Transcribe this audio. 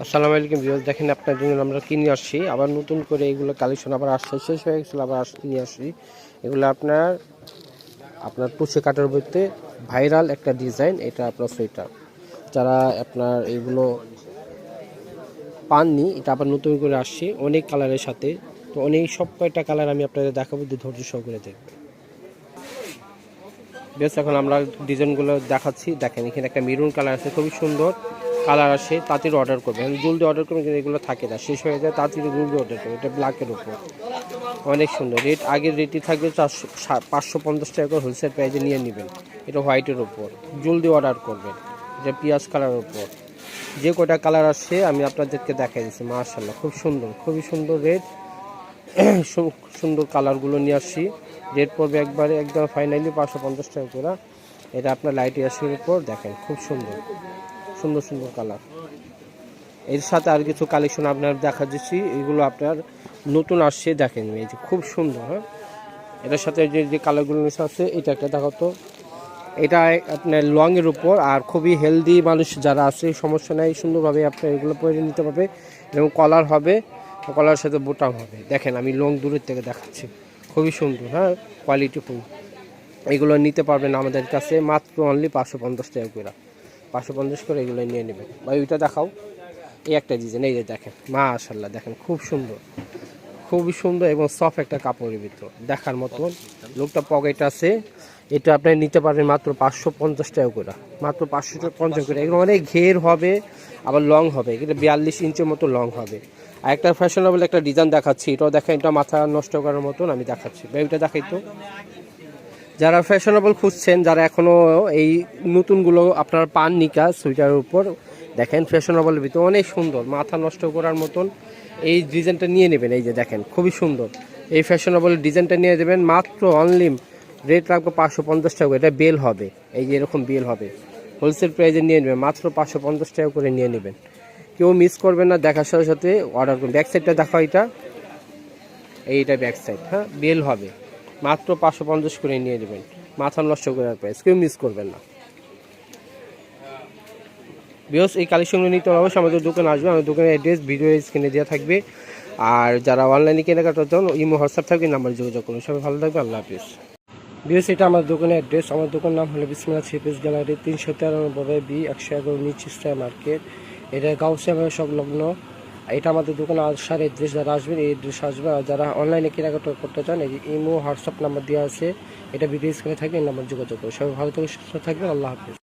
আসসালামু আলাইকুম ভিউয়ার্স, দেখেন আপনার জন্য আমরা কিনে আসছি আবার নতুন করে এগুলো কালেকশন আবার আসছে, শেষ হয়ে গেছিল আবার নিয়ে আসছি। এগুলো আপনার পুষে কাটার বইতে ভাইরাল একটা ডিজাইন, এটা আপনার সোয়েটার। যারা আপনার এগুলো পাননি, এটা আবার নতুন করে আসছে অনেক কালারের সাথে। তো অনেক সব কয়টা কালার আমি আপনাদের দেখাবো, ধৈর্য সহকারে দেখবেন। বেশ, এখন আমরা ডিজাইনগুলো দেখাচ্ছি। দেখেন এখানে একটা মেরুন কালার আছে, খুবই সুন্দর কালার আসে। তাড়াতাড়ি অর্ডার করবেন, জলদি অর্ডার করবেন, কিন্তু এগুলো থাকে না, শেষ হয়ে যায়। তাড়াতাড়ি জলদি অর্ডার করবেন। এটা ব্ল্যাকের উপর অনেক সুন্দর। রেট আগের রেটই থাকবে 550 টাকা করে হোলসেল প্রাইসে নিয়ে নেবেন। এটা হোয়াইটের উপর, জলদি অর্ডার করবেন। এটা পেঁয়াজ কালারের উপর যে কটা কালার আসছে আমি আপনাদেরকে দেখাই দিচ্ছি। মাশাআল্লাহ, খুব সুন্দর, খুবই সুন্দর রেট। সুন্দর কালারগুলো নিয়ে আসছি। রেট পড়বে একবারে একদম ফাইনালি 550 টাকা করে। এটা আপনার লাইট ইয়াসের উপর দেখেন, খুব সুন্দর সুন্দর সুন্দর কালার। এর সাথে আর কিছু কালেকশন আপনার দেখা দিচ্ছি, এগুলো আপনার নতুন আসছে। দেখেন এই যে খুব সুন্দর। হ্যাঁ, এটার সাথে যে কালারগুলো মিশে আছে, এটা একটা দেখাতো। এটা আপনার লংয়ের উপর, আর খুবই হেলদি মানুষ যারা আছে সমস্যা নেই, সুন্দরভাবে আপনার এগুলো পরে নিতে পারবে। এবং কলার হবে, কলার সাথে বোতাম হবে। দেখেন আমি লং দূরের থেকে দেখাচ্ছি, খুবই সুন্দর। হ্যাঁ, কোয়ালিটিফুল। এগুলো নিতে পারবেন আমাদের কাছে মাত্র অনলি 550 টাকা করে। 550 করে এগুলো নিয়ে নেবেন। ভাই ওইটা দেখাও, এই একটা ডিজাইন, এই যে দেখেন মাশাআল্লাহ, দেখেন খুব সুন্দর, খুবই সুন্দর এবং সফট একটা কাপড়ের ভিতর দেখার মতন। লোকটা পকেট আছে। এটা আপনি নিতে পারবেন মাত্র 550 টাকা করে, মাত্র 550 করে। এগুলো অনেক ঘের হবে, আবার লং হবে। এটা 42 ইঞ্চের মতো লং হবে। আর একটা ফ্যাশনেবল একটা ডিজাইন দেখাচ্ছি, এটাও দেখেন, এটা মাথা নষ্ট করার মতন আমি দেখাচ্ছি। এটা দেখাই তো। যারা ফ্যাশনেবল খুঁজছেন, যারা এখনও এই নতুনগুলো আপনার পান নিকা সুইটারের উপর, দেখেন ফ্যাশনেবলের ভিতরে অনেক সুন্দর, মাথা নষ্ট করার মতন এই ডিজাইনটা নিয়ে নেবেন। এই যে দেখেন খুবই সুন্দর এই ফ্যাশনেবল ডিজাইনটা নিয়ে দেবেন মাত্র অনলি। রেট রাখবো 550 টাকা। এটা বেল হবে, এই যে এরকম বেল হবে। হোলসেল প্রাইসে নিয়ে নেবেন মাত্র 550 টাকা করে নিয়ে নেবেন। কেউ মিস করবেন না, দেখার সাথে সাথে অর্ডার করুন। ব্যাক সাইডটা দেখো, এইটা ব্যাক সাইড। হ্যাঁ, বেল হবে, মাত্র 550 করে নিয়ে নেবেন। মাথা নষ্ট করার প্রাইস, কেউ মিস করবেন না। বিকজ এই কালেকশনগুলো নিতে অবশ্যই আমাদের দোকানে আসবে। আমাদের দোকানের অ্যাড্রেস ভিডিও স্ক্রিনে দেওয়া থাকবে। আর যারা অনলাইনে কেনাকাটার জন্য ইমো হোয়াটসঅ্যাপ থাকবে, নাম্বার যোগাযোগ করুন। সবাই ভালো থাকবে, আল্লাহ হাফিজ। বিকজ এটা আমার দোকানের অ্যাড্রেস। আমার দোকানের নাম হলো বিসমিল্লাহ থ্রি পিস গ্যালারি, 393 বি 111 নিচ স্টার মার্কেট। এটা গাউসিয়া সংলগ্ন। এটা আমাদের দোকানে আসার অ্যাড্রেস, যারা আসবেন এই অ্যাড্রেস আসবে। আর যারা অনলাইনে কেনাকাটা করতে চান, এই ইমো হোয়াটসঅ্যাপ নাম্বার দেওয়া আছে, এটা ভিডিও স্ক্রিনে থাকবে, এই নাম্বার যোগাযোগ করুন। সবাই ভালো থেকে সুস্থ থাকবেন, আল্লাহ হাফিজ।